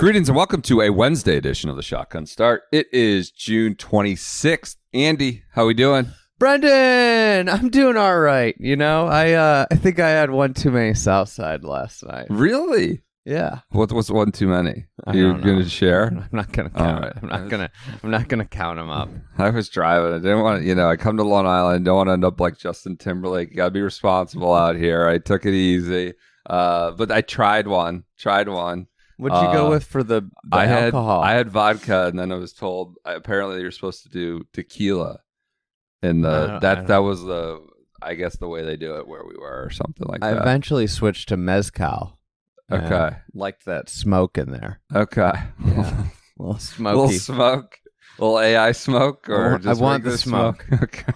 Greetings and welcome to a Wednesday edition of the Shotgun Start. It is June 26th. Andy, how we doing? Brendan, I'm doing all right. You know, I think I had one too many Southside last night. Really? Yeah. What was one too many? You're going to share? I'm not going to count it. I'm not going to count them up. I was driving. I didn't want to, I come to Long Island. Don't want to end up like Justin Timberlake. You got to be responsible out here. I took it easy. But I tried one. What'd you go with for the alcohol? I had vodka, and then I was told apparently you're supposed to do tequila. And that was I guess the way they do it where we were or something like that. I eventually switched to mezcal. Okay. Liked that smoke in there. Okay. Yeah. A little smoky. Little smoke? Little AI smoke? Or just I want the smoke. Okay.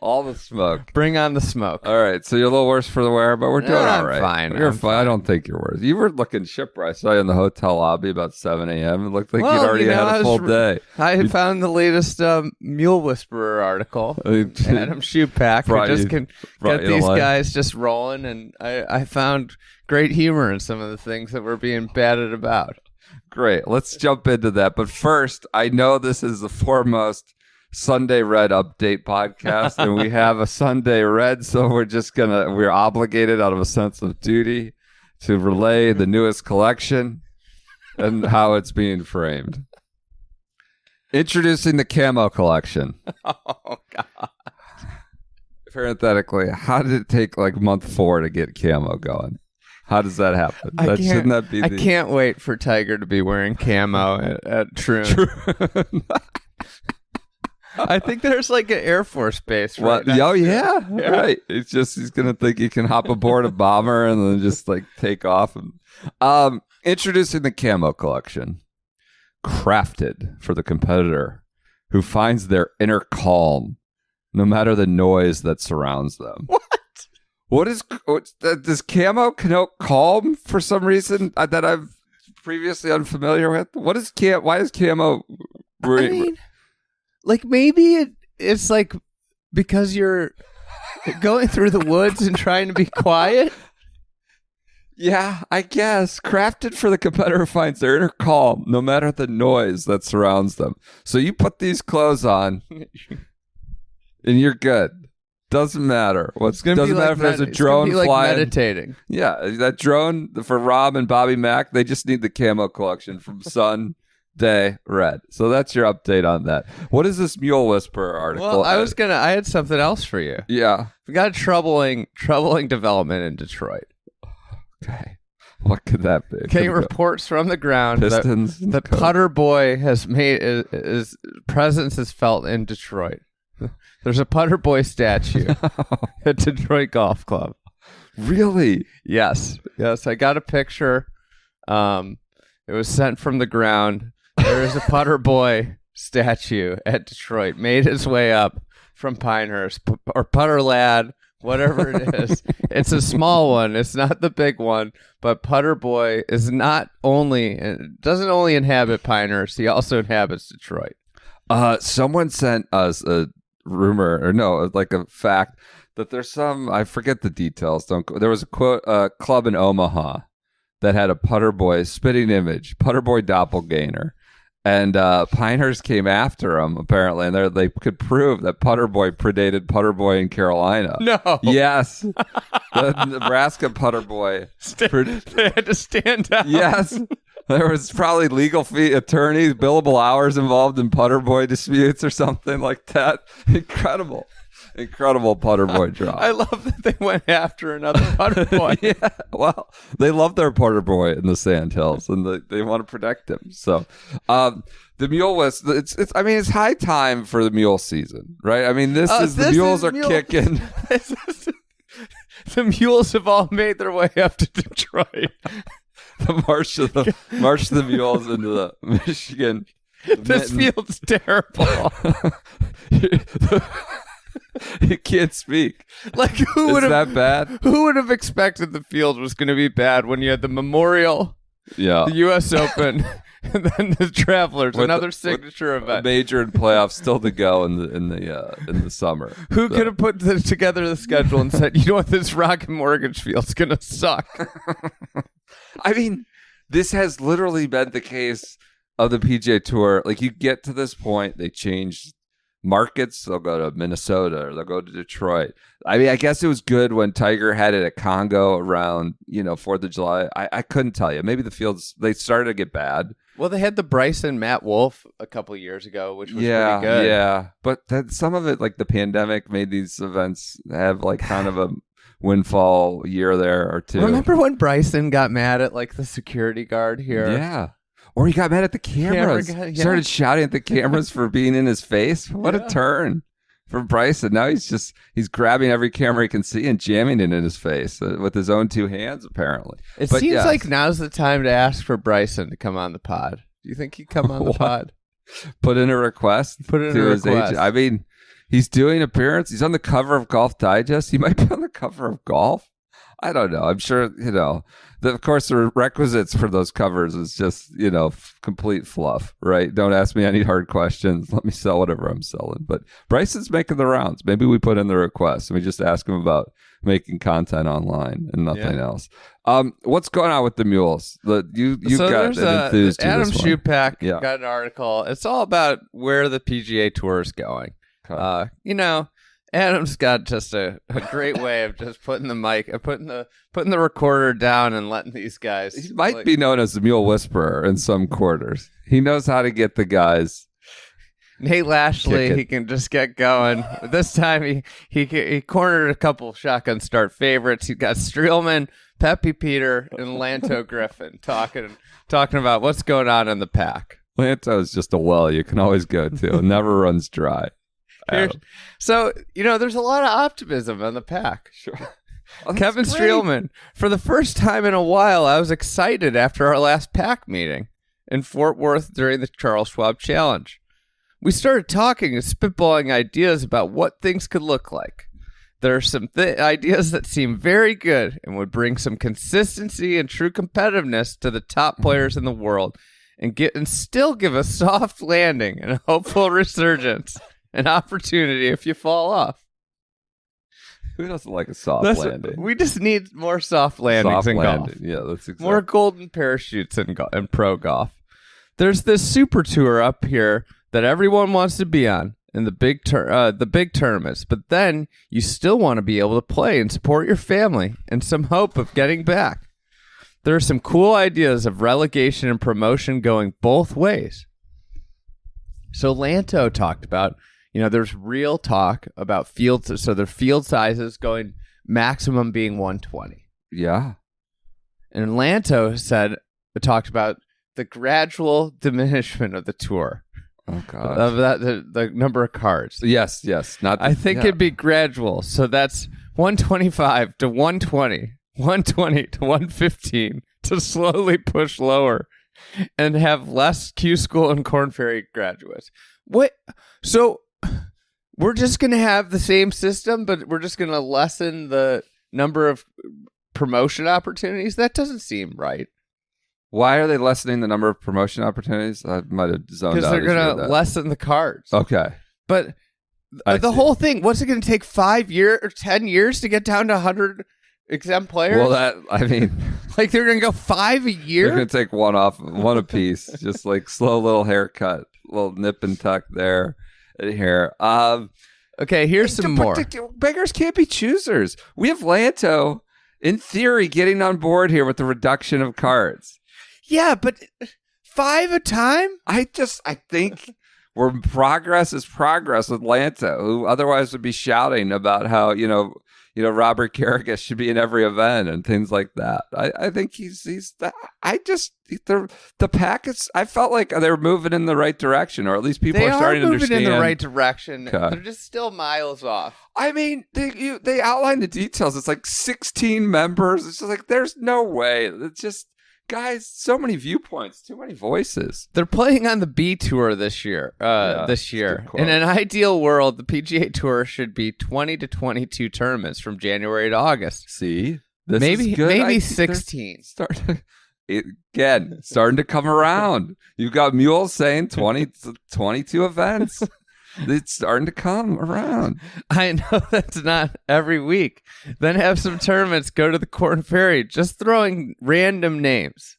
All the smoke. Bring on the smoke. All right. So you're a little worse for the wear, but we're doing all right. Fine. You're fine. I don't think you're worse. You were looking shipwrecked. I saw you in the hotel lobby about 7 a.m. It looked like you'd already had a full day. I found the latest Mule Whisperer article. Adam Shoepack. I just can get these guys just rolling, and I found great humor in some of the things that we're being batted about. Great. Let's jump into that. But first, I know this is the foremost Sunday Red update podcast, and we have a Sunday Red, so we're obligated out of a sense of duty to relay the newest collection and how it's being framed. Introducing the camo collection. Oh, God. Parenthetically, how did it take like month 4 to get camo going? How does that happen? I can't wait for Tiger to be wearing camo at Troon. I think there's like an Air Force base right now. Oh, yeah. Right. It's just he's going to think he can hop aboard a bomber and then just like take off. And, introducing the camo collection. Crafted for the competitor who finds their inner calm no matter the noise that surrounds them. Does camo connote calm for some reason that I'm previously unfamiliar with? Why is camo... I mean, like maybe it's like because you're going through the woods and trying to be quiet. Yeah, I guess. Crafted for the competitor who finds their inner calm no matter the noise that surrounds them. So you put these clothes on and you're good. Doesn't matter. Doesn't matter if there's a drone flying. Like meditating. Yeah, that drone for Rob and Bobby Mack, they just need the camo collection from Sunday Red. So that's your update on that. What is this Mule Whisperer article? Well, I had something else for you. Yeah. We got a troubling development in Detroit. Okay. What could that be? Okay, reports from the ground Pistons that Putter Boy has made his presence is felt in Detroit. There's a Putter Boy statue at Detroit Golf Club. Really? Yes. I got a picture. It was sent from the ground. There is a Putter Boy statue at Detroit. Made his way up from Pinehurst or Putter Lad, whatever it is. It's a small one. It's not the big one. But Putter Boy doesn't only inhabit Pinehurst. He also inhabits Detroit. Someone sent us a rumor, or no, like a fact that there's some, I forget the details. There was a club in Omaha that had a Putter Boy spitting image, Putter Boy doppelganger, and Pinehurst came after him apparently, and they could prove that Putter Boy predated Putter Boy in Carolina. No. Yes. The Nebraska Putter Boy. They had to stand out. Yes. There was probably legal fee attorneys, billable hours involved in Putter Boy disputes or something like that. Incredible Putter Boy drop. I love that they went after another Putter Boy. Yeah, well, they love their Putter Boy in the Sandhills, and they want to protect him. So, the Mule was it's high time for the Mule season, right? I mean, the Mules are kicking. The Mules have all made their way up to Detroit. The march of the Mules into the Michigan. This field's terrible. You can't speak. Like who would that bad? Who would have expected the field was going to be bad when you had the Memorial, the U.S. Open, and then the Travelers, another signature event, major and playoffs still to go in the summer. Who could have put together the schedule and said, you know what, this Rocket Mortgage field's going to suck? I mean, this has literally been the case of the PGA Tour. Like, you get to this point, they change markets. They'll go to Minnesota or they'll go to Detroit. I mean, I guess it was good when Tiger had it at Congo around, 4th of July. I couldn't tell you. Maybe the fields, they started to get bad. Well, they had the Bryson Matt Wolf a couple of years ago, which was pretty good. Yeah, but some of it, like the pandemic, made these events have like kind of a windfall year there or two. Remember when Bryson got mad at like the security guard here? Yeah. Or he got mad at the cameras. Started shouting at the cameras for being in his face. What a turn from Bryson. Now he's grabbing every camera he can see and jamming it in his face with his own two hands, apparently. It seems like now's the time to ask for Bryson to come on the pod. Do you think he'd come on the pod? Put in a request. His agent. I mean, he's doing appearance. He's on the cover of Golf Digest. He might be on the cover of Golf. I don't know. I'm sure, of course, the requisites for those covers is just, complete fluff, right? Don't ask me any hard questions. Let me sell whatever I'm selling. But Bryson's making the rounds. Maybe we put in the request and we just ask him about making content online and nothing else. What's going on with the Mules? You got an enthused to Adam this one. Schupak got an article. It's all about where the PGA Tour is going. Okay. Adam's got just a great way of just putting the recorder down and letting these guys. He might be known as the Mule Whisperer in some quarters. He knows how to get the guys. Nate Lashley, he can just get going. This time he cornered a couple shotgun start favorites. He got Streelman, Pepe Peter, and Lanto Griffin talking about what's going on in the pack. Lanto is just a well you can always go to. It never runs dry. So, there's a lot of optimism on the pack. Sure. Kevin Streelman, for the first time in a while, I was excited after our last pack meeting in Fort Worth during the Charles Schwab Challenge. We started talking and spitballing ideas about what things could look like. There are some ideas that seem very good and would bring some consistency and true competitiveness to the top players in the world and still give a soft landing and a hopeful resurgence. An opportunity if you fall off. Who doesn't like a soft landing? We just need more soft landings in golf. Yeah, that's exactly. More golden parachutes in pro golf. There's this super tour up here that everyone wants to be on in the big tournaments, but then you still want to be able to play and support your family and some hope of getting back. There are some cool ideas of relegation and promotion going both ways. So Lanto talked about. There's real talk about fields. So their field sizes going maximum being 120. Yeah. And Lanto talked about the gradual diminishment of the tour. Oh, God. Of that, the number of cards. Yes. I think it'd be gradual. So that's 125 to 120, 120 to 115 to slowly push lower and have less Q School and Korn Ferry graduates. What? So we're just going to have the same system, but we're just going to lessen the number of promotion opportunities? That doesn't seem right. Why are they lessening the number of promotion opportunities? I might have zoned out. Because they're going to lessen the cards. Okay. But the whole thing, what's it going to take 5 years or 10 years to get down to 100 exempt players? Well, like they're going to go 5 a year? They're going to take one a piece. Just like slow little haircut, little nip and tuck there. Here. Okay, here's some more. Beggars can't be choosers. We have Lanto, in theory, getting on board here with the reduction of cards. Yeah, but 5 a time? I think where progress is progress with Lanto, who otherwise would be shouting about how, Robert Carrigas should be in every event and things like that. I think the pack is, I felt like they were moving in the right direction, or at least people are starting to understand. They are moving in the right direction. Okay. They're just still miles off. I mean, they outline the details. It's like 16 members. It's just like, there's no way. It's just, guys, so many viewpoints, too many voices. They're playing on the B Tour this year. In an ideal world, the PGA Tour should be 20 to 22 tournaments from January to August. See, maybe 16. Starting to come around. You've got Mule saying 20 to 22 events. It's starting to come around. I know that's not every week. Then have some tournaments go to the Korn Ferry, just throwing random names.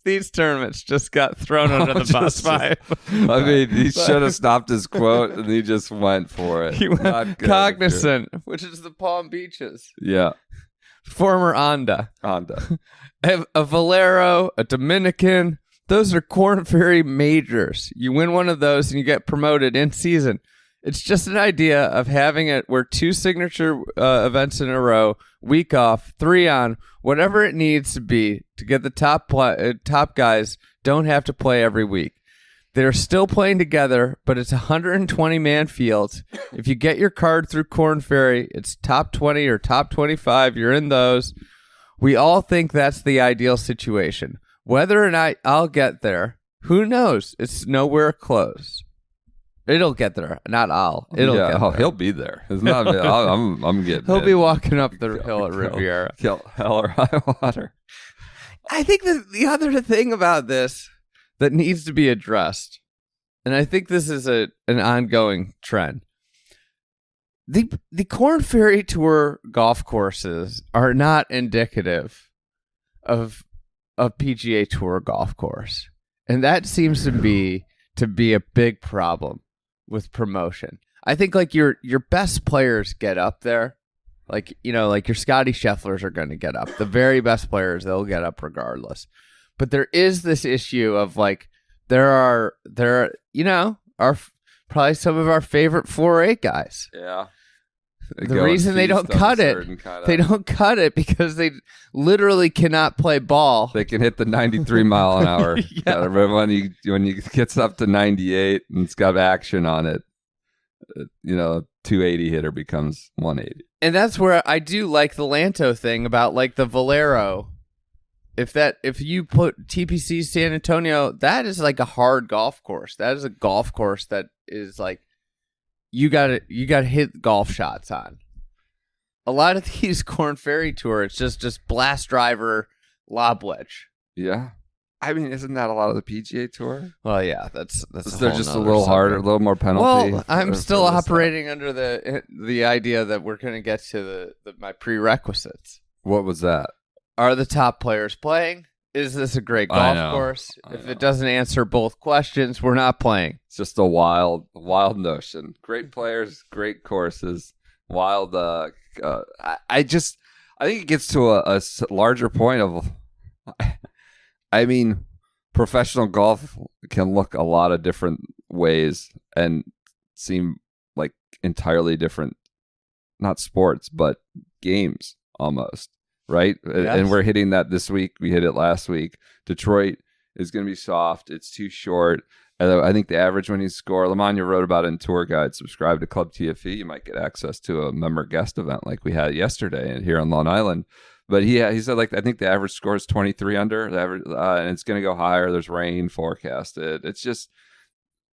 These tournaments just got thrown under the bus by. I mean, he should have stopped his quote, and he just went for it. He went cognizant, which is the Palm Beaches. Yeah. Former Honda. A Valero, a Dominican. Those are Korn Ferry majors. You win one of those and you get promoted in season. It's just an idea of having it where 2 signature events in a row, week off, 3 on, whatever it needs to be to get the top guys don't have to play every week. They're still playing together, but it's 120-man fields. If you get your card through Korn Ferry, it's top 20 or top 25. You're in those. We all think that's the ideal situation. Whether or not I'll get there, who knows? It's nowhere close. It'll get there. Not I'll. It'll get there. He'll be there. It's not. I'm getting. He'll be walking up the hill at Riviera. Hell or high water. I think the other thing about this that needs to be addressed, and I think this is an ongoing trend. The Korn Ferry Tour golf courses are not indicative of a PGA Tour golf course, and that seems to be a big problem with promotion. I think like your best players get up there, like your Scotty Schefflers are going to get up. The very best players, they'll get up regardless. But there is this issue of like there are are probably some of our favorite 4-8 guys. Yeah. The reason they don't cut it, they don't cut it because they literally cannot play ball. They can hit the 93 mile an hour. Yeah. When you gets up to 98 and it's got action on it, 280 hitter becomes 180. And that's where I do like the Lanto thing about like the Valero. If you put TPC San Antonio, that is like a hard golf course. That is a golf course that is like you gotta hit golf shots on. A lot of these Korn Ferry Tour, it's just blast driver, lob wedge. Yeah. I mean, isn't that a lot of the PGA Tour? Well, yeah, that's they're just a little harder, a little more penalty. Well, I'm still operating under the idea that we're going to get to my prerequisites. What was that? Are the top players playing? Is this a great golf course? If it doesn't answer both questions, we're not playing. It's just a wild notion. Great players, great courses, wild. I think it gets to a larger point of. I mean, professional golf can look a lot of different ways and seem like entirely different, not sports, but games almost, right? Yes. And we're hitting that this week. We hit it last week. Detroit is going to be soft. It's too short. I think the average winning score, Lamagna wrote about it in Tour Guide. Subscribe to Club TFE. You might get access to a member guest event like we had yesterday here on Long Island. But he said, like, I think the average score is 23 under, the average, and it's going to go higher. There's rain forecasted. It's just,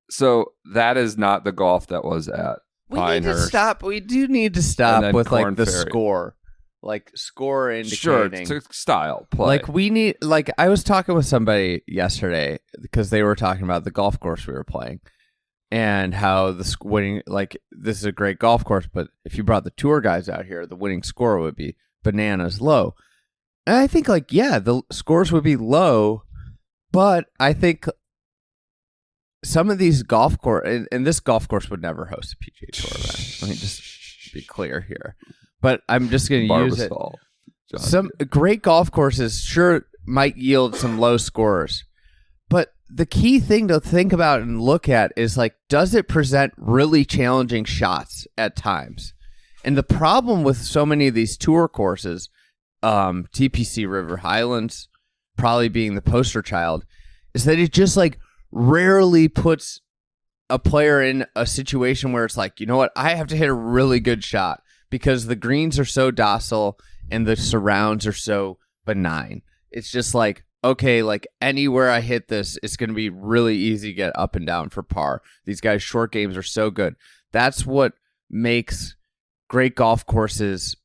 so that is not the golf that was at Pinehurst. We do need to stop with, like, the score. Like, score indicating. Sure, it's style play. Like, we need, like, I was talking with somebody yesterday because they were talking about the golf course we were playing and how the winning, like, this is a great golf course, but if you brought the tour guys out here, the winning score would be bananas low. And I think, like, yeah, the scores would be low, but I think some of these golf course, and this golf course would never host a PGA Tour event. Let me just be clear here. But I'm just going to use it. Some great golf courses sure might yield some low scores, but the key thing to think about and look at is, like, does it present really challenging shots at times? And the problem with so many of these tour courses, TPC River Highlands probably being the poster child, is that it just, like, rarely puts a player in a situation where it's like, you know what, I have to hit a really good shot because the greens are so docile and the surrounds are so benign. It's just like, okay, like, anywhere I hit this, it's going to be really easy to get up and down for par. These guys' short games are so good. That's what makes great golf courses,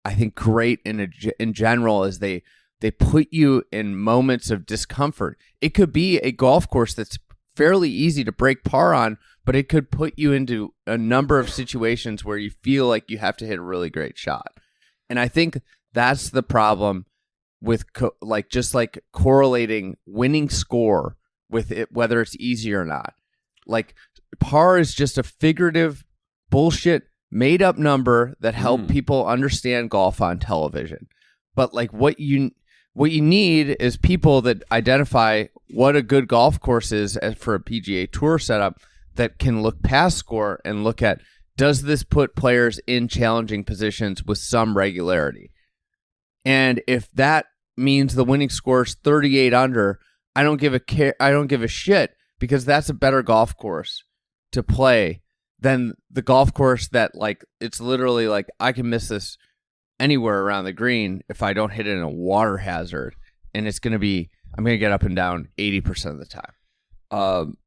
I think, great in general, is they put you in moments of discomfort. It could be a golf course that's fairly easy to break par on, but it could put you into a number of situations where you feel like you have to hit a really great shot. And I think that's the problem with just correlating winning score with it, whether it's easy or not. Like par is just a figurative bullshit made up number that help people understand golf on television. But like what you need is people that identify what a good golf course is for a PGA Tour setup that can look past score and look at, does this put players in challenging positions with some regularity? And if that means the winning score is 38 under, I don't give a shit, because that's a better golf course to play than the golf course that like it's literally like I can miss this anywhere around the green if I don't hit it in a water hazard, and I'm going to get up and down 80% of the time.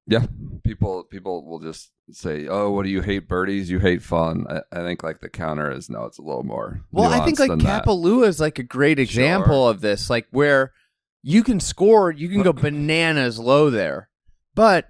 Yeah, people will just say, "Oh, what do you hate birdies? You hate fun." I think like the counter is no, it's a little more. Well, I think like Kapalua is like a great example of this, like where you can score, you can go bananas low there, but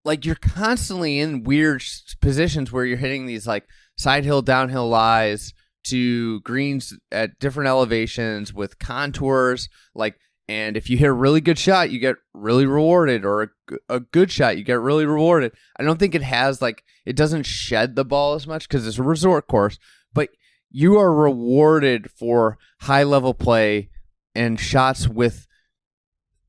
like you're constantly in weird positions where you're hitting these like side hill, downhill lies to greens at different elevations with contours, like. And if you hit a really good shot, you get really rewarded, or a good shot, you get really rewarded. I don't think it has it doesn't shed the ball as much because it's a resort course, but you are rewarded for high level play and shots with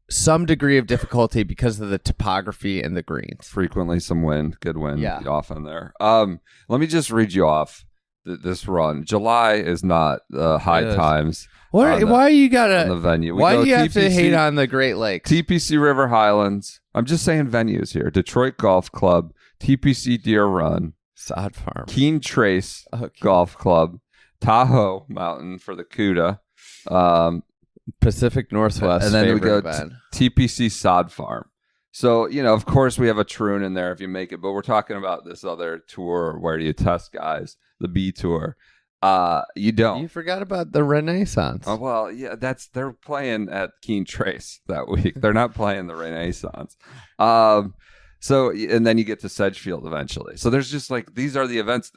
some degree of difficulty because of the topography and the greens. Frequently some wind, good wind, yeah. Often there. Let me just read you off this run. July is not high times. Why you gotta on the venue? Why do you have to hate on the Great Lakes? TPC River Highlands. I'm just saying venues here. Detroit Golf Club, TPC Deer Run, Sod Farm, Keene Trace Golf Club, Tahoe Mountain for the CUDA, Pacific Northwest, and then we go event. TPC Sod Farm. So, of course we have a troon in there if you make it, but we're talking about this other tour where you test guys, the B Tour. You don't. You forgot about the Renaissance. Oh, well, yeah, they're playing at Keene Trace that week. They're not playing the Renaissance. So, and then you get to Sedgefield eventually. So there's just these are the events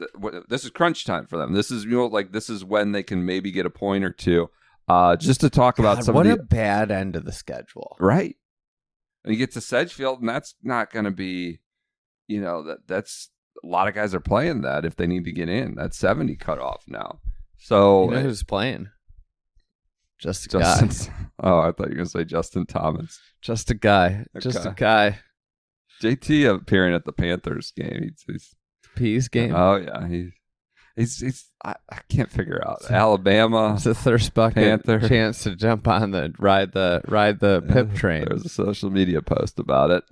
this is crunch time for them. This is this is when they can maybe get a point or two. Just to talk about some what of a bad end of the schedule, right? And you get to Sedgefield, and that's not going to be, that's. A lot of guys are playing that if they need to get in. That's 70 cutoff now. So who's playing? Just a guy. Oh, I thought you were going to say Justin Thomas. Just a guy. Okay. Just a guy. JT appearing at the Panthers game. He's Peace game. Oh yeah, he's. I can't figure out Alabama. It's a thirst bucket Panther chance to jump on ride the pip train. There was a social media post about it.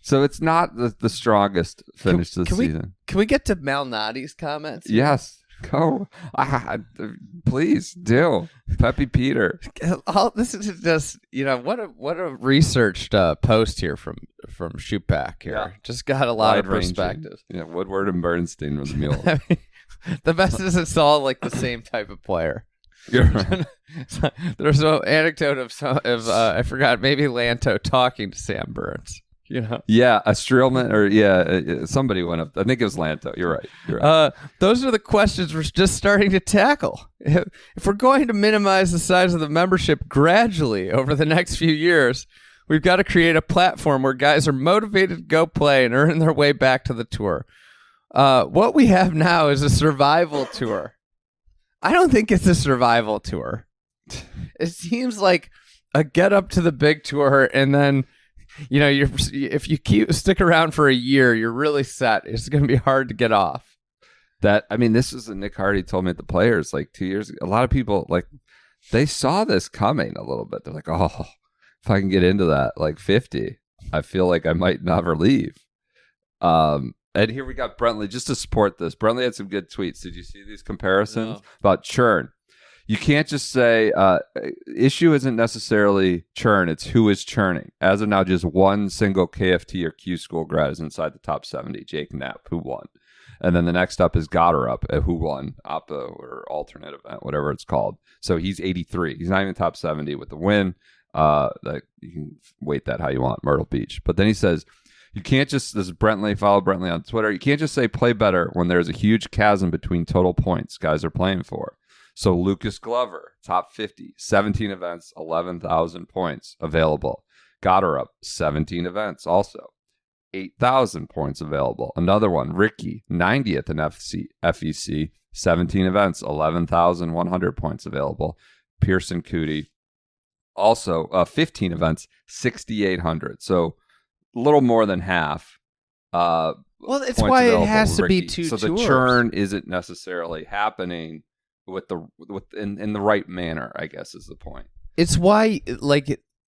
So it's not the strongest finish to the season. Can we get to Malnati's comments? Yes. Go. Please do. Peppy Peter. This is just, what a researched post here from Shootback here. Yeah. Just got a lot of perspectives. Yeah, Woodward and Bernstein was the Mule. The best is it's all the same type of player. You're right. There's an anecdote of I forgot, maybe Lanto talking to Sam Burns. Yeah, a Streelman or somebody went up. I think it was Lanto. You're right. Those are the questions we're just starting to tackle. If we're going to minimize the size of the membership gradually over the next few years, we've got to create a platform where guys are motivated to go play and earn their way back to the tour. What we have now is a survival tour. I don't think it's a survival tour. It seems like a get up to the big tour and then. If you stick around for a year, you're really set. It's going to be hard to get off. This is what Nick Hardy told me at the Players 2 years ago. A lot of people they saw this coming a little bit. They're like, oh, if I can get into that 50, I feel like I might never leave. And here we got Brentley just to support this. Brentley had some good tweets. Did you see these comparisons about churn? You can't just say issue isn't necessarily churn. It's who is churning. As of now, just one single KFT or Q school grad is inside the top 70. Jake Knapp, who won. And then the next up is Gotterup, who won Oppo or alternate event, whatever it's called. So he's 83. He's not even top 70 with the win. You can weight that how you want, Myrtle Beach. But then he says, you can't just, this is Brentley, follow Brentley on Twitter. You can't just say play better when there's a huge chasm between total points guys are playing for. So Lucas Glover, top 50, 17 events, 11,000 points available. Gotterup, 17 events, also 8,000 points available. Another one, Ricky, 90th in FEC, 17 events, 11,100 points available. Pearson Cootie, also 15 events, 6,800. So a little more than half. Well, it's why it has to be two so tours. The churn isn't necessarily happening in the right manner, I guess, is the point. It's why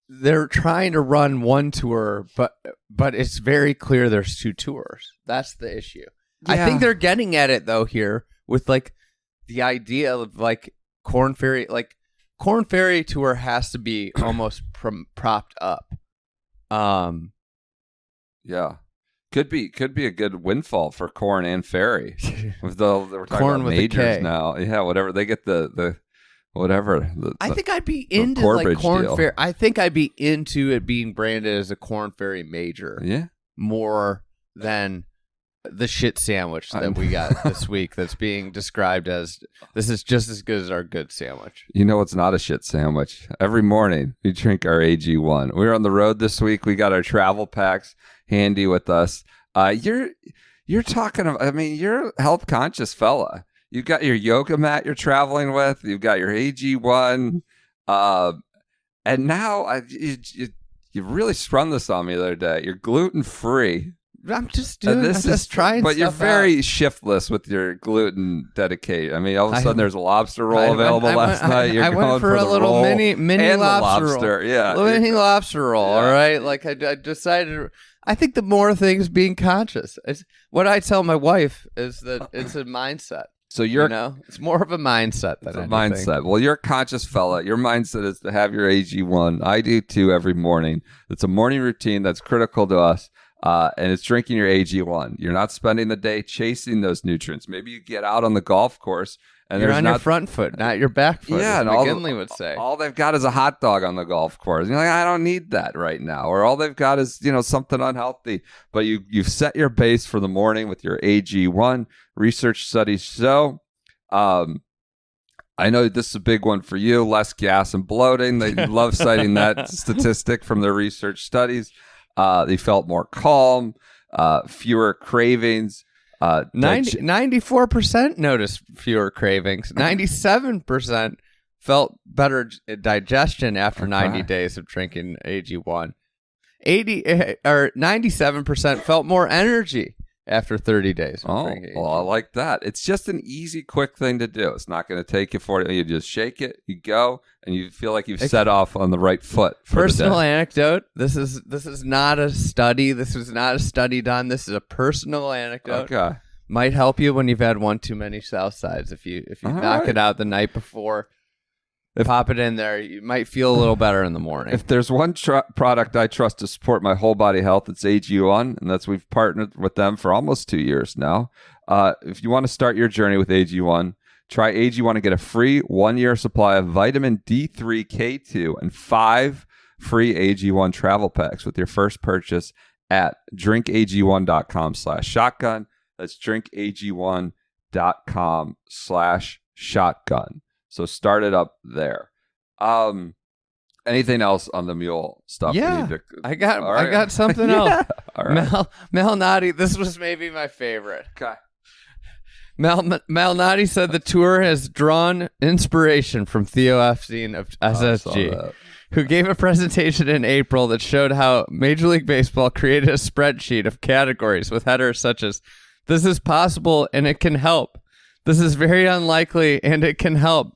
they're trying to run one tour, but it's very clear there's two tours. That's the issue. Yeah. I think they're getting at it though here with the idea of Corn Ferry. Corn Ferry Tour has to be almost propped up. Yeah. Could be a good windfall for Corn and Ferry. We're talking Corn about with majors now. Yeah, whatever. They get the whatever. I think I'd be into Corn Ferry. I think I'd be into it being branded as a Corn Ferry major. Yeah. More than the shit sandwich that we got this week that's being described as this is just as good as our good sandwich. You know what's not a shit sandwich? Every morning we drink our AG1. We were on the road this week. We got our travel packs handy with us. You're talking about, I mean, you're a health conscious fella. You've got your yoga mat you're traveling with. You've got your AG1. And now you really sprung this on me the other day. You're gluten free. I'm just trying. But you're very shiftless with your gluten dedicated. I mean, all of a sudden there's a lobster roll available last night. You're going for a little roll mini lobster roll. Yeah, mini lobster roll. Yeah. All right, I decided. I think the more things being conscious. It's what I tell my wife is that it's a mindset. So it's more of a mindset than anything. Mindset. Well, you're a conscious fella. Your mindset is to have your AG1. I do too every morning. It's a morning routine that's critical to us. And it's drinking your AG1. You're not spending the day chasing those nutrients. Maybe you get out on the golf course and you're on your front foot, not your back foot. Yeah, and McGinley would say. All they've got is a hot dog on the golf course. You're like, I don't need that right now. Or all they've got is something unhealthy. But you've set your base for the morning with your AG1. Research studies show. I know this is a big one for you. Less gas and bloating. They love citing that statistic from their research studies. They felt more calm, fewer cravings. 94% noticed fewer cravings. 97% felt better digestion after 90 days of drinking AG1. 97% felt more energy after 30 days. Well, I like that. It's just an easy, quick thing to do. It's not going to take you 40. You just shake it, you go, and you feel like you've set off on the right foot. Personal anecdote. This is not a study. This was not a study done. This is a personal anecdote. Okay. Might help you when you've had one too many South Sides. If you knock it out the night before, pop it in there, you might feel a little better in the morning. If there's one product I trust to support my whole body health, it's AG1, and we've partnered with them for almost 2 years now. If you want to start your journey with AG1, try AG1 and get a free 1-year supply of vitamin D3, K2, and 5 free AG1 travel packs with your first purchase at drinkag1.com/shotgun. That's drinkag1.com/shotgun. So start it up there. Anything else on the Mule stuff? Yeah, I got something else. All right. Mel Nadi, this was maybe my favorite. Okay. Mel Nadi said the tour has drawn inspiration from Theo Epstein of SSG, who gave a presentation in April that showed how Major League Baseball created a spreadsheet of categories with headers such as "This is possible and it can help. This is very unlikely and it can help.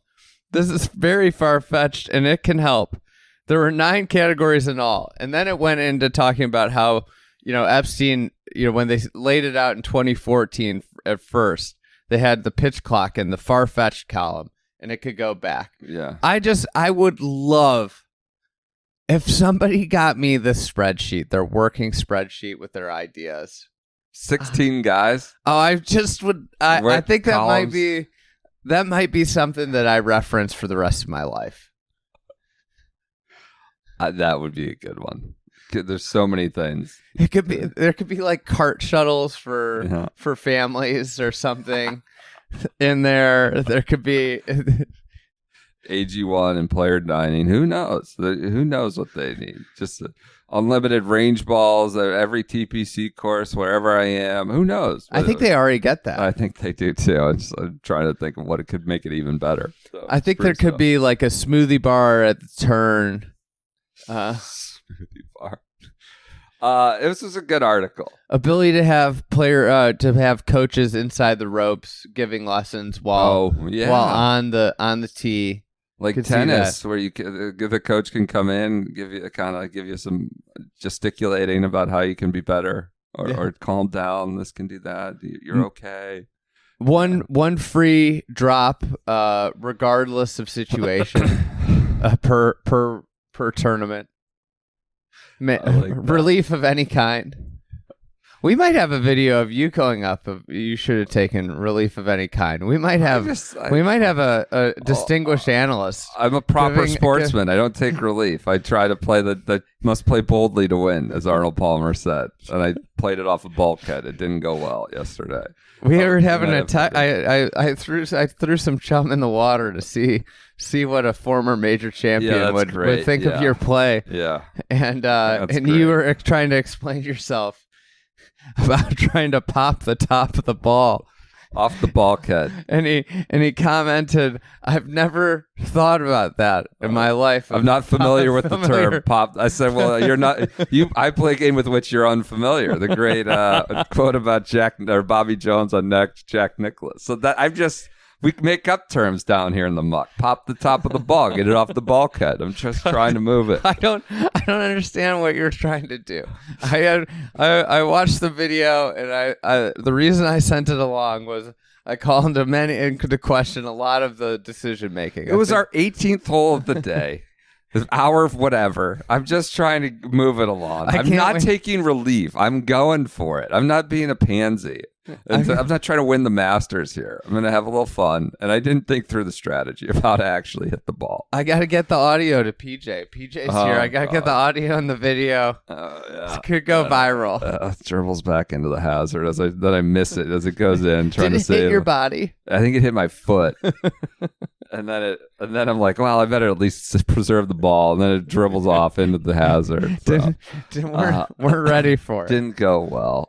This is very far-fetched and it can help." There were 9 categories in all. And then it went into talking about how, Epstein, when they laid it out in 2014 at first, they had the pitch clock in the far-fetched column and it could go back. Yeah. I would love if somebody got me this spreadsheet, their working spreadsheet with their ideas. 16 guys. Oh, I just would. I think that might be something that I reference for the rest of my life. That would be a good one. There's so many things. There could be like cart shuttles for families or something in there. There could be AG1 and player dining. Who knows? Who knows what they need? Just unlimited range balls at every TPC course, wherever I am. Who knows? I think they already get that. I think they do too. I'm trying to think of what it could make it even better. So I think there could be like a smoothie bar at the turn. Smoothie bar. This was a good article. Ability to have to have coaches inside the ropes giving lessons while on the tee. Like tennis, where the coach can come in, give you some gesticulating about how you can be better, or calm down. This can do that. You're okay. One free drop, regardless of situation, per tournament. Relief of any kind. We might have a video of you going up. You should have taken relief of any kind. We might have a distinguished analyst. I'm a proper sportsman. I don't take relief. I try to play the must play boldly to win, as Arnold Palmer said, and I played it off a bulkhead. It didn't go well yesterday. We were having I threw some chum in the water to see what a former major champion would think of your play. Yeah, and you were trying to explain yourself about trying to pop the top of the ball off the bulkhead, and he commented, "I've never thought about that in my life. I'm not familiar with the term pop." I said, "Well, you're not. I play a game with which you're unfamiliar." The great quote about Bobby Jones on Jack Nicklaus. So that we make up terms down here in the muck. Pop the top of the ball, get it off the bulkhead. I'm just trying to move it. I don't understand what you're trying to do. I watched the video, and the reason I sent it along was I called into question a lot of the decision making. It was our 18th hole of the day. An hour of whatever. I'm just trying to move it along. I'm not taking relief. I'm going for it. I'm not being a pansy. I'm not trying to win the Masters here. I'm going to have a little fun. And I didn't think through the strategy of how to actually hit the ball. I got to get the audio to PJ. PJ's here. I got to get the audio and the video. This could go viral. Dribbles back into the hazard then I miss it as it goes in. Trying Did to save it hit your body? I think it hit my foot. And then I'm like, well, I better at least preserve the ball. And then it dribbles off into the hazard. So. Weren't ready for it. Didn't go well.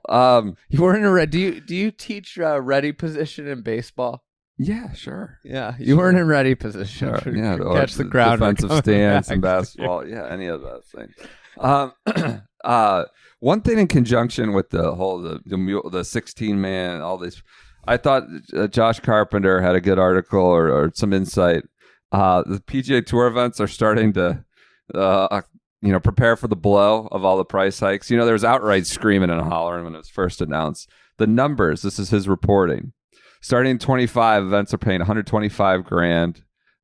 You weren't ready. Do you teach ready position in baseball? Yeah, sure. Yeah, you weren't in ready position. Sure. Yeah, catch the ground. Defensive stance in basketball. Yeah, any of those things. One thing in conjunction with the whole the 16-man, all these. I thought Josh Carpenter had a good article or some insight. The PGA Tour events are starting to, prepare for the blow of all the price hikes. There was outright screaming and hollering when it was first announced. The numbers, this is his reporting. Starting in 25, events are paying $125,000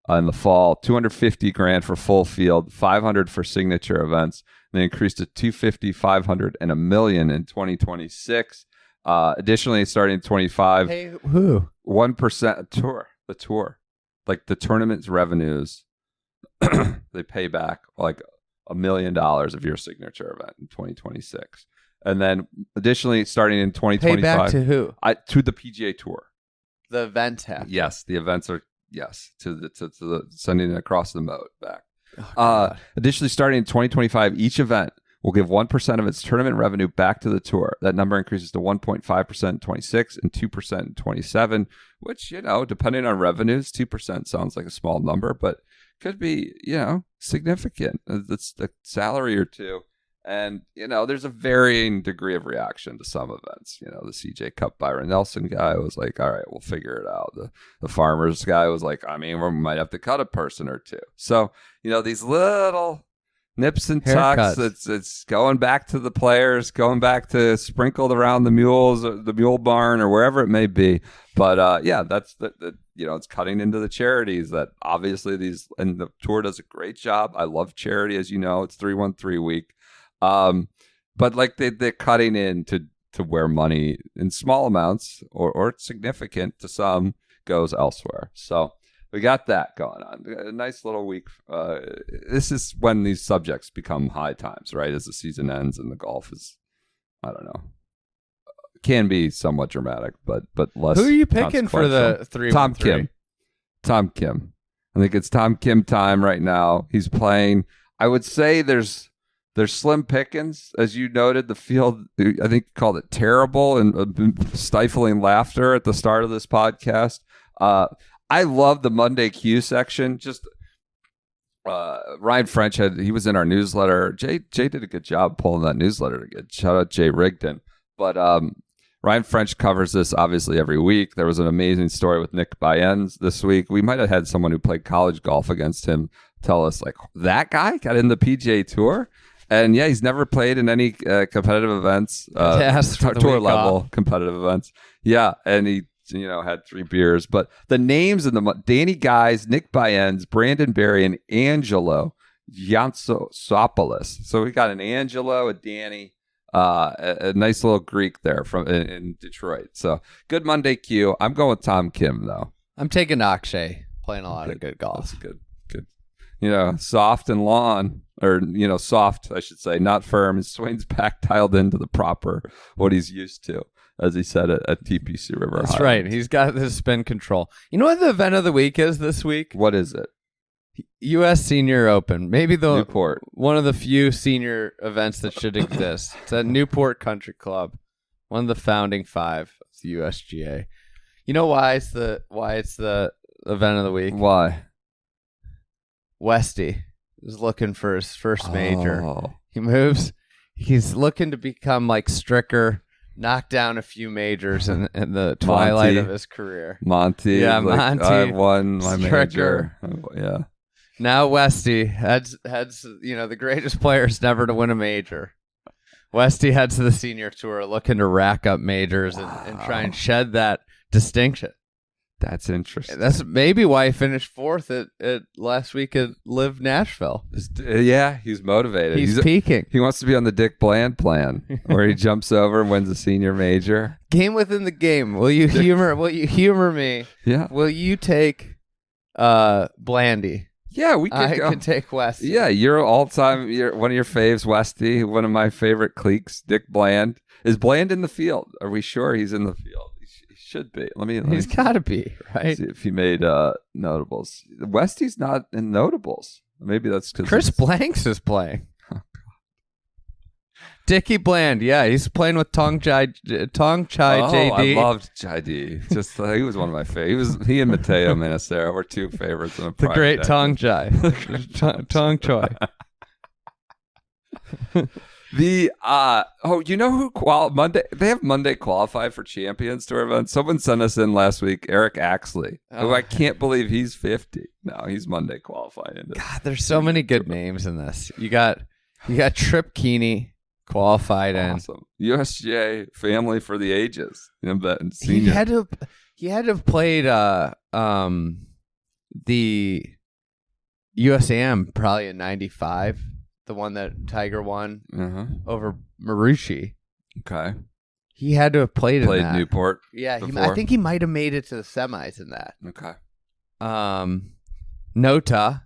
in the fall, $250,000 for full field, $500,000 for signature events. They increased to $250,000, $500,000, and $1 million in 2026. Additionally, starting in 25, 1% the tour, like the tournament's revenues, they pay back like $1 million of your signature event in 2026, and then additionally, starting in 2025, pay back to who? To the PGA Tour. The events have. Yes, the events are to the sending it across the moat back. Additionally, starting in 2025, each event will give 1% of its tournament revenue back to the tour. That number increases to 1.5% in 26 and 2% in 27, which, depending on revenues, 2% sounds like a small number, but could be, significant. It's a salary or two. And, there's a varying degree of reaction to some events. The CJ Cup Byron Nelson guy was like, all right, we'll figure it out. The Farmers guy was like, we might have to cut a person or two. So, these little nips and tucks. It's going back to the players, going back to sprinkled around the mules, the mule barn, or wherever it may be. But that's it's cutting into the charities that obviously and the tour does a great job. I love charity, as you know. It's 313 week, but like they're cutting into where money in small amounts or significant to some goes elsewhere. So. We got that going on. A nice little week. This is when these subjects become high times, right? As the season ends and the golf is, I don't know, can be somewhat dramatic, but less. Who are you picking for the 3-1-3? Tom Kim. I think it's Tom Kim time right now. He's playing. I would say there's slim pickings, as you noted. The field, I think, called it terrible and stifling laughter at the start of this podcast. I love the Monday Q section. Just Ryan French he was in our newsletter. Jay did a good job pulling that newsletter together. Shout out Jay Rigdon. But Ryan French covers this obviously every week. There was an amazing story with Nick Baenz this week. We might have had someone who played college golf against him tell us, like, that guy got in the PGA Tour. And yeah, he's never played in any competitive events, tour level competitive events. Yeah, and he had 3 beers. But the names in the Danny Guys, Nick Baenz, Brandon Berry, and Angelo Yansopoulos. So we got an Angelo, a Danny. A nice little Greek there from in Detroit. So good Monday Q. I'm going with Tom Kim though. I'm taking Akshay, playing a lot of good golf. That's good. Soft and lawn, or soft, I should say, not firm. His swing's back dialed into the proper what he's used to, as he said at TPC River. That's right. He's got his spin control. You know what the event of the week is this week? What is it? U.S. Senior Open, maybe Newport. One of the few sevent events that should exist. It's at Newport Country Club, one of the founding 5 of the USGA. You know why it's the event of the week? Why? Westy is looking for his first major. He moves. He's looking to become like Stricker, knock down a few majors in the twilight of his career. Monty. Yeah, Monty. I won my Stricker. major. Yeah. Now Westy heads the greatest players never to win a major. Westy heads to the senior tour looking to rack up majors and try and shed that distinction. That's interesting. That's maybe why he finished 4th at last week at Live Nashville. Yeah, he's motivated. He's peaking. He wants to be on the Dick Bland plan, where he jumps over and wins a senior major. Game within the game. Will you humor me? Yeah. Will you take Blandy? Yeah, we could I go. can take Westy. Yeah, you're all-time. You're one of your faves, Westy. One of my favorite cliques, Dick Bland. Is Bland in the field? Are we sure he's in the field? He should be. He's got to be, right? See if he made notables. Westy's not in notables. Maybe that's because Chris Blanks is playing. Dickie Bland, yeah, he's playing with Tong Chai JD. I loved JD. Just he was one of my favorites. He and Mateo Manacero were 2 favorites in a the great Tong Chai. Tong Choi. You know who Monday? They have Monday qualified for Champions Tour events. Someone sent us in last week, Eric Axley, who I can't believe he's 50. No, he's Monday qualifying. God, there's so many good names in this. You got Trip Keeney qualified awesome. USGA family for the ages. He had to have played the USAM probably in '95. The one that Tiger won over Marucci. Okay. He had to have played in that. Newport. Yeah, I think he might have made it to the semis in that. Okay. Nota.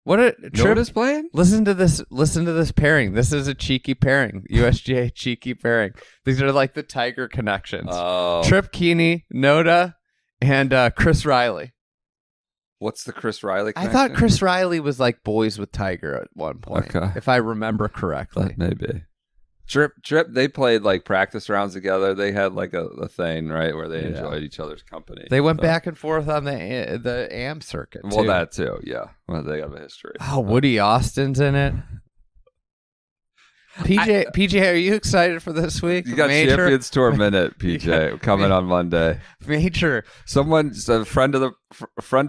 What a trip. Nota's playing? Listen to this pairing. This is a cheeky pairing. USGA cheeky pairing. These are like the Tiger connections. Oh. Trip Keeney, Nota, and Chris Riley. What's the Chris Riley connection? I thought Chris Riley was like boys with Tiger at one point, if I remember correctly. Maybe. Trip, they played like practice rounds together. They had like a thing, right, where they enjoyed each other's company. They went back and forth on the AM circuit, too. Well, that too, yeah. Well, they got a history. Oh, Woody Austin's in it. PJ, are you excited for this week? You got Champions Tour Minute, PJ, coming on Monday. Major. A friend of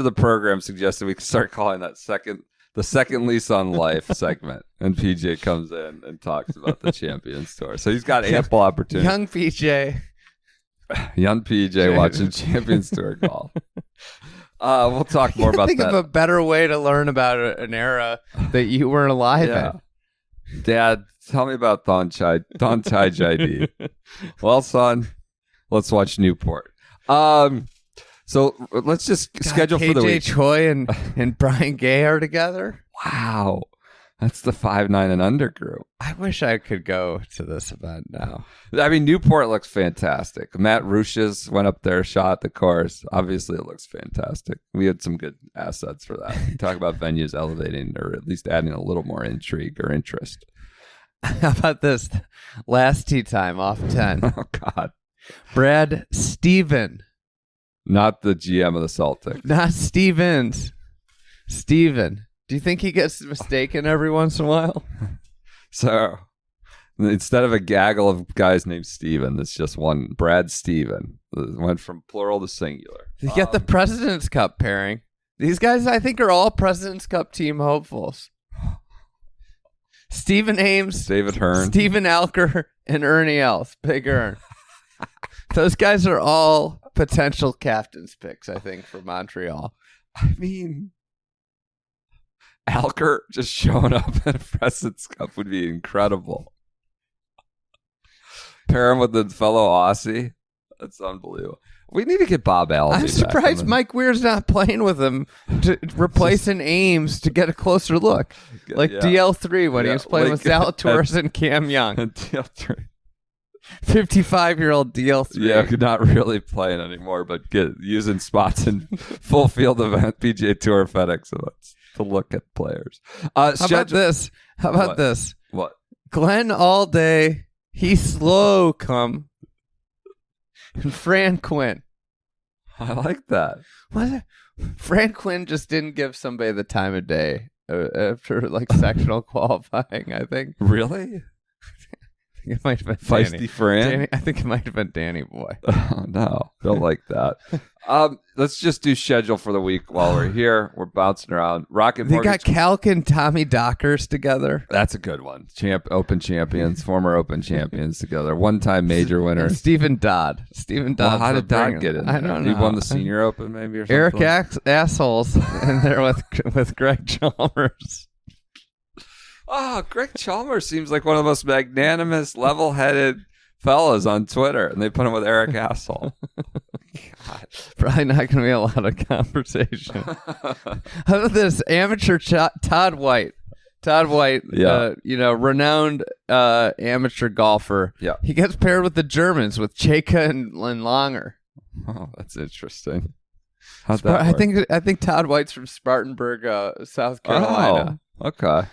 the program suggested we could start calling that the second lease on life segment, and PJ comes in and talks about the Champions Tour. So he's got ample opportunity. Young PJ watching Champions Tour golf. We'll talk more about that. Think of a better way to learn about an era that you weren't alive in. Dad, tell me about Don Chai JD. Well, son, let's watch Newport. So let's just schedule for the week. KJ Choi and Brian Gay are together. Wow. That's the 5'9" and under group. I wish I could go to this event now. I mean, Newport looks fantastic. Matt Ruches went up there, shot the course. Obviously, it looks fantastic. We had some good assets for that. Talk about venues elevating or at least adding a little more intrigue or interest. How about this? Last tee time off 10. Oh, God. Brad Steven. Not the GM of the Celtics. Not Stevens. Steven. Do you think he gets mistaken every once in a while? So instead of a gaggle of guys named Steven, it's just one Brad Steven. It went from plural to singular. You get the President's Cup pairing. These guys, I think, are all President's Cup team hopefuls. Stephen Ames, David Hearn, Stephen Alker, and Ernie Els. Big Ern. Those guys are all potential captain's picks, I think, for Montreal. I mean, Alker just showing up at a President's Cup would be incredible. Pair him with the fellow Aussie. That's unbelievable. We need to get Bob Allen. I'm surprised Mike Weir's not playing with him to replacing Ames to get a closer look. Like DL3 when he was playing with Zalatoris and Cam Young. DL3. 55-year-old DL3. Yeah, not really playing anymore, but using spots in full field event PGA Tour FedEx events to look at players. How about this? What? Glenn all day. He slow come. And Fran Quinn. I like that. What? Fran Quinn just didn't give somebody the time of day after like sectional qualifying, I think. Really? It might have been Feisty Danny. Fran? I think it might have been Danny Boy. Oh, no. Don't like that. Let's just do schedule for the week while we're here. We're bouncing around. Rocket They Mortgage. got Calc and Tommy Dockers together. That's a good one. Open champions, former Open champions together. One-time major winner. And Stephen Dodd. Well, how did Dodd get in? I don't He know. won the Senior Open maybe or something? Eric Assholes in there with Greg Chalmers. Oh, Greg Chalmers seems like one of the most magnanimous, level-headed fellas on Twitter, and they put him with Eric Asshole. God. Probably not going to be a lot of conversation. How about this? Amateur Todd White. Todd White, Yeah. renowned amateur golfer. Yeah. He gets paired with the Germans, with Cheka and Langer. Oh, that's interesting. How'd that work? I think Todd White's from Spartanburg, South Carolina. Oh, okay.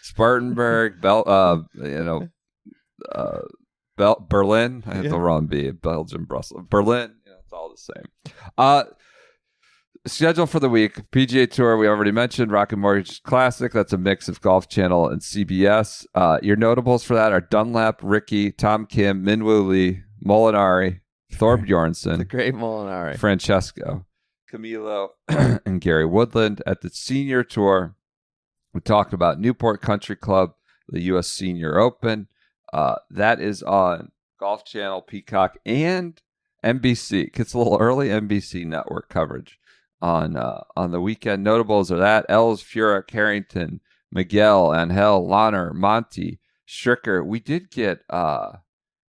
Spartanburg, Berlin. I have the wrong B. Belgium, Brussels, Berlin. It's all the same. Schedule for the week: PGA Tour. We already mentioned Rocket Mortgage Classic. That's a mix of Golf Channel and CBS. Your notables for that are Dunlap, Ricky, Tom Kim, Minwoo Lee, Molinari, Thor Bjornsson, The great Molinari, Francesco, Camilo, and Gary Woodland. At the Senior Tour, we talked about Newport Country Club, the U.S. Senior Open. That is on Golf Channel, Peacock, and NBC. It gets a little early NBC network coverage on the weekend. Notables are that Els, Furyk, Harrington, Miguel, Angel, Lahner, Monty, Stricker. We did get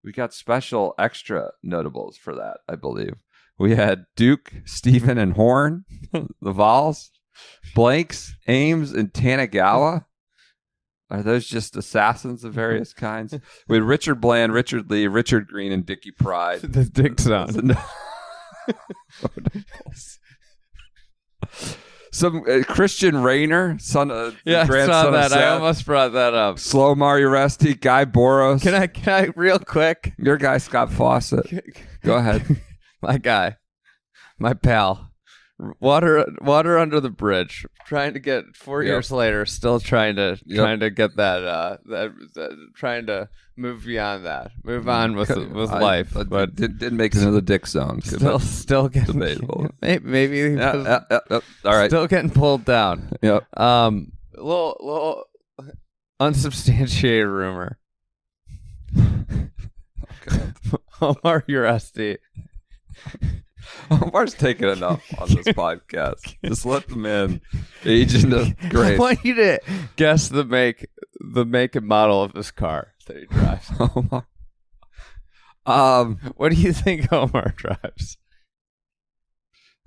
we got special extra notables for that, I believe. We had Duke, Stephen, and Horn, the Vols, Blanks, Ames, and Tanagawa. Are those just assassins of various kinds? We had Richard Bland, Richard Lee, Richard Green, and Dickie Pride. the Dick Zone. Some Christian Rayner, son of Yeah, I grandson saw of that. Seth. I almost brought that up. Slow Mario Resti, Guy Boros. Can I real quick? Your guy Scott Fawcett. Go ahead. My guy, my pal. Water under the bridge. Trying to get 4 years later, still trying to get that trying to move beyond that, move on with life. But didn't make it into the Dick Zone. Still getting debatable. Maybe All right. still getting pulled down. Yep. Little unsubstantiated rumor. Omar Uresti. Omar's taking enough on this podcast. Just let the man age into grace. I want you to guess the make and model of this car that he drives. Omar. What do you think Omar drives?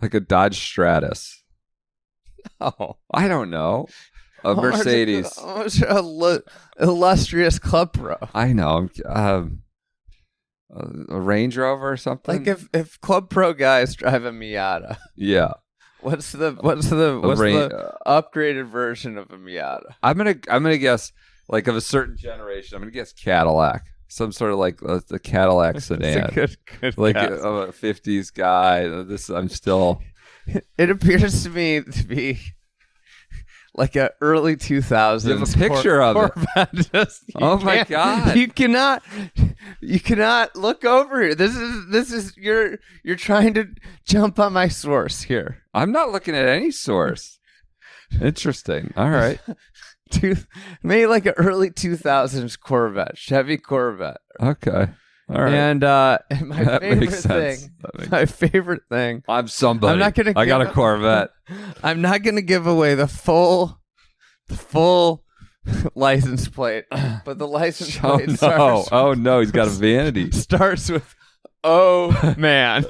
Like a Dodge Stratus. Oh, I don't know. A Mercedes. Illustrious club pro. I know. A Range Rover or something. Like if club pro guys drive a Miata, yeah. what's the upgraded version of a Miata? I'm gonna guess like of a certain generation. I'm gonna guess Cadillac. Some sort of like the Cadillac sedan. It's a good like guess. a 50s guy. I'm still. It appears to me to be like a early 2000s. You have a picture of it. Oh my God! You cannot look over here. This is you're trying to jump on my source here. I'm not looking at any source. Interesting. All right. Maybe like an early 2000s Corvette, Chevy Corvette. Okay. All right. And my favorite thing. I'm somebody. I'm not gonna. I got a Corvette. I'm not gonna give away the full license plate, but the license plate starts. Oh no, he's got a vanity. Starts with, oh man.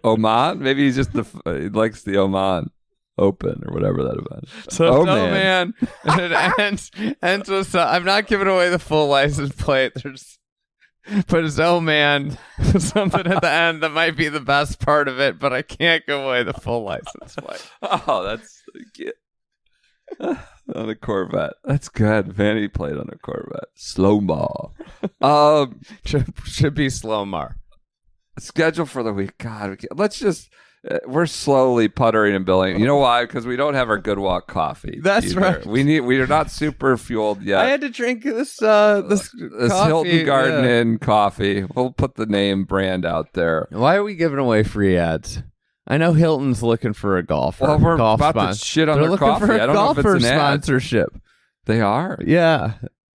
Oman? Maybe he's just he likes the Oman Open or whatever that event. So oh man. And it ends with I'm not giving away the full license plate. But it's oh man, something at the end that might be the best part of it, but I can't give away the full license plate. Oh, that's good. On a Corvette. That's good. Vanity plate on a Corvette. Slow-mo. Should be slow-mar. Schedule for the week. God, let's just. We're slowly puttering and billing. You know why? Because we don't have our Goodwalk coffee. That's either. right. We are not super fueled yet. I had to drink this coffee. Hilton Garden Inn coffee. We'll put the name brand out there. Why are we giving away free ads? I know Hilton's looking for a golfer. Well, we're about to shit on their coffee. For a I don't know if it's an ad. Sponsorship. They are. Yeah.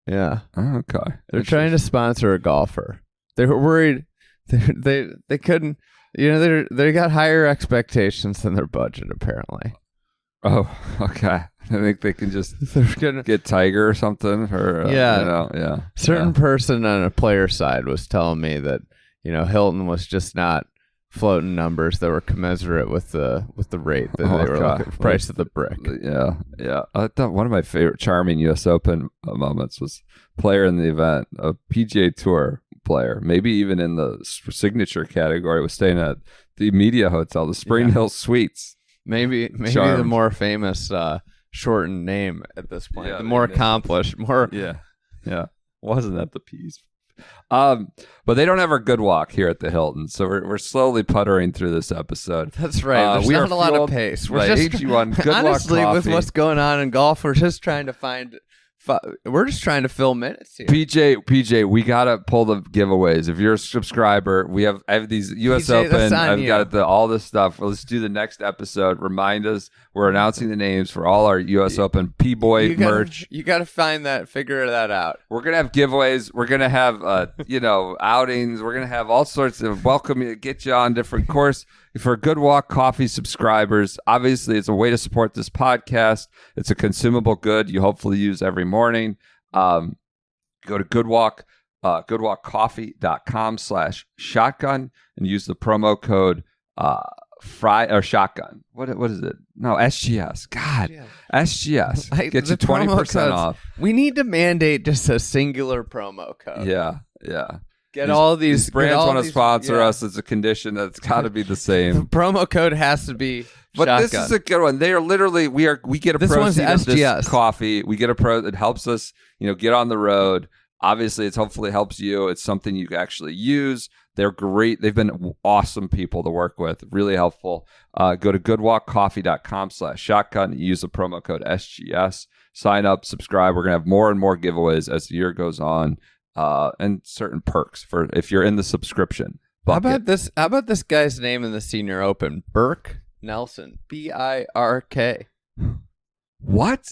Oh, okay. They're trying to sponsor a golfer. They were worried. They couldn't. You know, they got higher expectations than their budget, apparently. Oh, okay. I think they can just get Tiger or something. Or, yeah. Certain person on a player side was telling me that, Hilton was just not floating numbers that were commensurate with the rate that they were looking for, price of the brick. Yeah. I thought one of my favorite charming U.S. Open moments was player in the event, a PGA Tour player, maybe even in the signature category, was staying at the Media Hotel, the Spring Hill Suites. Maybe the more famous shortened name at this point, the more accomplished, more. Yeah. Wasn't that the piece? But they don't have our Goodwalk here at the Hilton, so we're slowly puttering through this episode. That's right. There's not a lot of pace. We're just AG1 honestly Goodwalk with what's going on in golf. We're just trying to find. We're just trying to fill minutes here. PJ, we gotta pull the giveaways. If you're a subscriber, I have these U.S. Open. I've got all this stuff. Let's do the next episode. Remind us. We're announcing the names for all our U.S. Open P-Boy merch. You got to find that. Figure that out. We're gonna have giveaways. We're gonna have outings. We're gonna have all sorts of welcome you, get you on different course. For Goodwalk Coffee subscribers, obviously it's a way to support this podcast. It's a consumable good you hopefully use every morning. Go to goodwalkcoffee.com/shotgun and use the promo code shotgun. What is it? No, SGS. God, SGS. Get you 20% off. We need to mandate just a singular promo code. Yeah. Get all these brands want to sponsor us. It's a condition that's got to be the same. The promo code has to be But shotgun. This is a good one. They are literally we get a proceed of this coffee. We get a pro. It helps us, get on the road. Obviously, it hopefully helps you. It's something you can actually use. They're great. They've been awesome people to work with. Really helpful. Go to goodwalkcoffee.com/shotgun. Use the promo code SGS. Sign up, subscribe. We're gonna have more and more giveaways as the year goes on. And certain perks for if you're in the subscription bucket. How about this guy's name in the Senior Open? Burke Nelson. BIRK. What?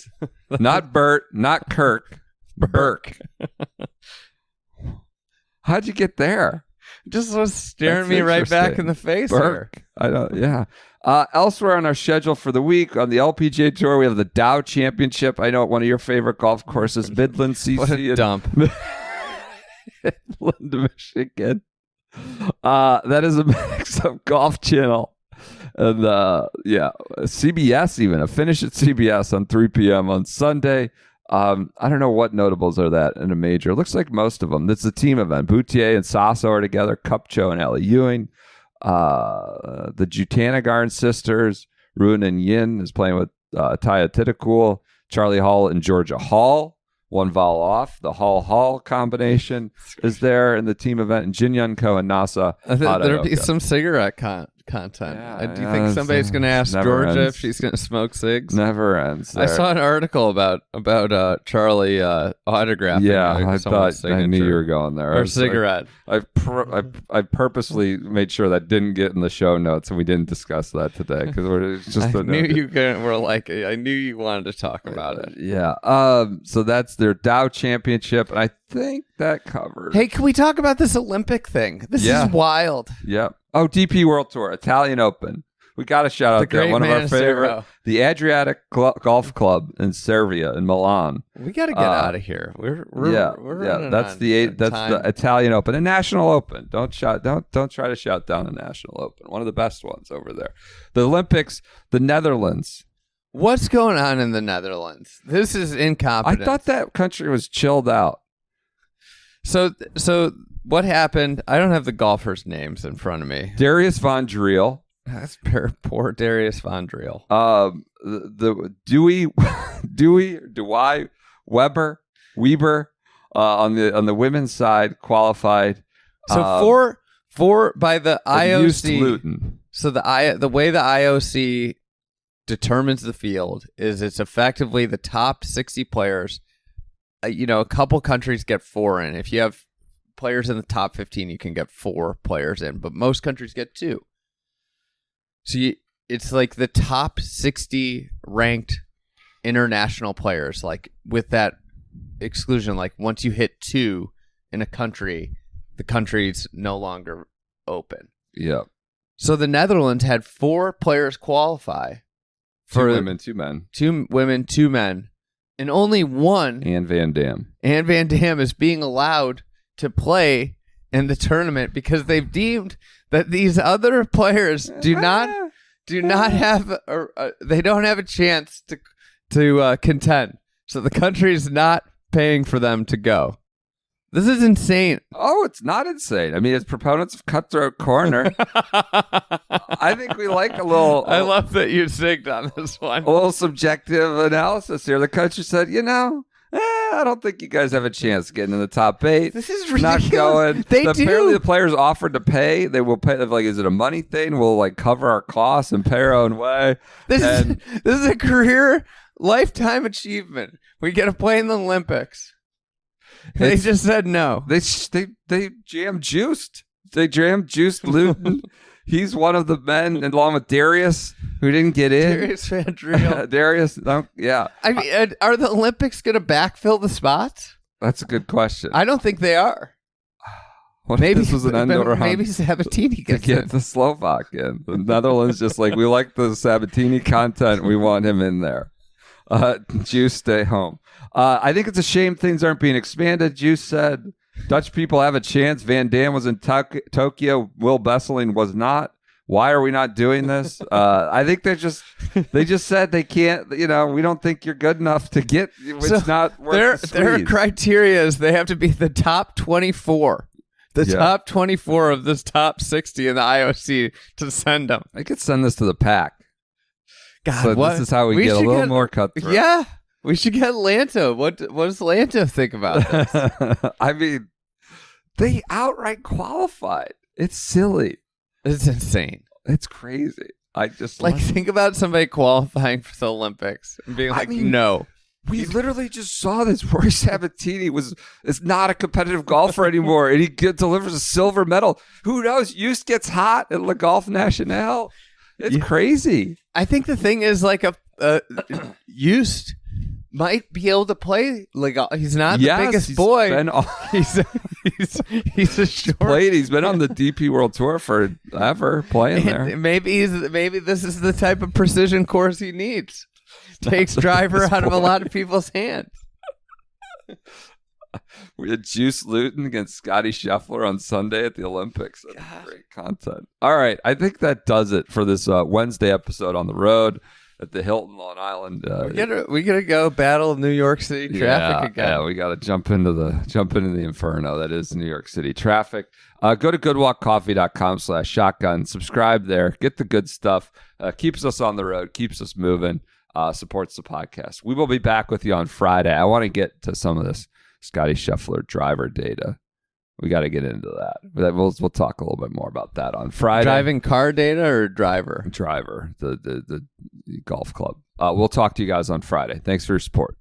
Not Bert, not Kirk. Burke. How'd you get there? Just was staring me right back in the face. Burke. Here. I don't. Yeah. Elsewhere on our schedule for the week on the LPGA Tour, we have the Dow Championship. I know one of your favorite golf courses, Midland CC. What a dump. Midland, Michigan. That is a mix of Golf Channel And CBS, even a finish at CBS on 3 p.m. on Sunday. I don't know what notables are that in a major. It looks like most of them. It's a team event. Boutier and Sasso are together. Kupcho and Ellie Ewing. The Jutanagarn sisters. Rune and Yin is playing with Taya Titakul. Charlie Hall and Georgia Hall. One vol off. The Hall combination is there in the team event. And Jin Yun Ko and NASA. There'll be some cigarette content. Do you think somebody's going to ask Georgia if she's going to smoke cigs? Never ends. I saw an article about Charlie autographing. Yeah, I knew you were going there. Or cigarette. I purposely made sure that didn't get in the show notes, and we didn't discuss that today because I knew you wanted to talk about it. Yeah. So that's their Dow Championship, and I think that covers. Hey, can we talk about this Olympic thing? This is wild. Yep. Oh, DP World Tour, Italian Open. We got a shout out there. One of our favorite, the Adriatic Golf Club in Cervia in Milan. We got to get out of here. We're That's the Italian Open, a National Open. Don't try to shout down the National Open. One of the best ones over there. The Olympics, the Netherlands. What's going on in the Netherlands? This is incompetent. I thought that country was chilled out. So what happened? I don't have the golfers' names in front of me. Darius Van Driel. That's poor Darius Van Driel. The Dewey, Weber, on the women's side qualified. So four by the IOC. Luton. So the way the IOC determines the field is it's effectively the top 60 players. A couple countries get 4 in. If you have players in the top 15, you can get 4 players in, but most countries get 2. So it's like the top 60 ranked international players, like with that exclusion, like once you hit 2 in a country, the country's no longer open. Yeah. So the Netherlands had 4 players qualify. 2 women, 2 men. 2 women, 2 men. And only one. Anne Van Dam. Anne Van Dam is being allowed to play in the tournament because they've deemed that these other players do not have they don't have a chance to contend. So the country is not paying for them to go. This is insane. Oh, it's not insane. I mean, as proponents of Cutthroat Corner, I think we like a little... I love that you zigged on this one. A little subjective analysis here. The country said, I don't think you guys have a chance getting in the top 8. This is ridiculous. Not going. The Apparently, the players offered to pay. They will pay. Like, is it a money thing? We'll cover our costs and pay our own way. This is a career lifetime achievement. We get to play in the Olympics. They just said no. They jam juiced. They jam juiced Luton. He's one of the men, along with Darius, who didn't get in. Darius Van Driel. Darius, yeah. I mean, are the Olympics going to backfill the spots? That's a good question. I don't think they are. Maybe this was an end around. Maybe Sabatini gets to get the Slovak in. The Netherlands just we like the Sabatini content. We want him in there. Juice, stay home. I think it's a shame things aren't being expanded. Juice said Dutch people have a chance. Van Dam was in Tokyo. Will Besseling was not. Why are we not doing this? I think they just said they can't. We don't think you're good enough to get. It's not worth the squeeze. Their criteria is they have to be the top 24. Top 24 of this top 60 in the IOC to send them. I could send this to the pack. God, so this is how we get a little more cutthroat. Yeah, we should get Lanto. What does Lanto think about this? I mean, they outright qualified. It's silly. It's insane. It's crazy. I just think about somebody qualifying for the Olympics and being no. We literally just saw this. Rory Sabatini is not a competitive golfer anymore, and he delivers a silver medal. Who knows? Youth gets hot at Le Golf National. It's crazy. I think the thing is Used might be able to play he's not the biggest boy. He's a short. He's been on the DP World Tour forever playing there. Maybe this is the type of precision course he needs. Takes driver out of a lot of people's hands. We had Juice Luton against Scotty Scheffler on Sunday at the Olympics. That's great content. All right. I think that does it for this Wednesday episode on the road at the Hilton Long Island. We gotta go battle New York City traffic again. Yeah, we gotta jump into the inferno that is New York City traffic. Go to goodwalkcoffee.com/shotgun. Subscribe there. Get the good stuff. Keeps us on the road. Keeps us moving. Supports the podcast. We will be back with you on Friday. I want to get to some of this Scotty Scheffler driver data. We got to get into that. We'll talk a little bit more about that on Friday. Driving car data or driver? Driver, the golf club. We'll talk to you guys on Friday. Thanks for your support.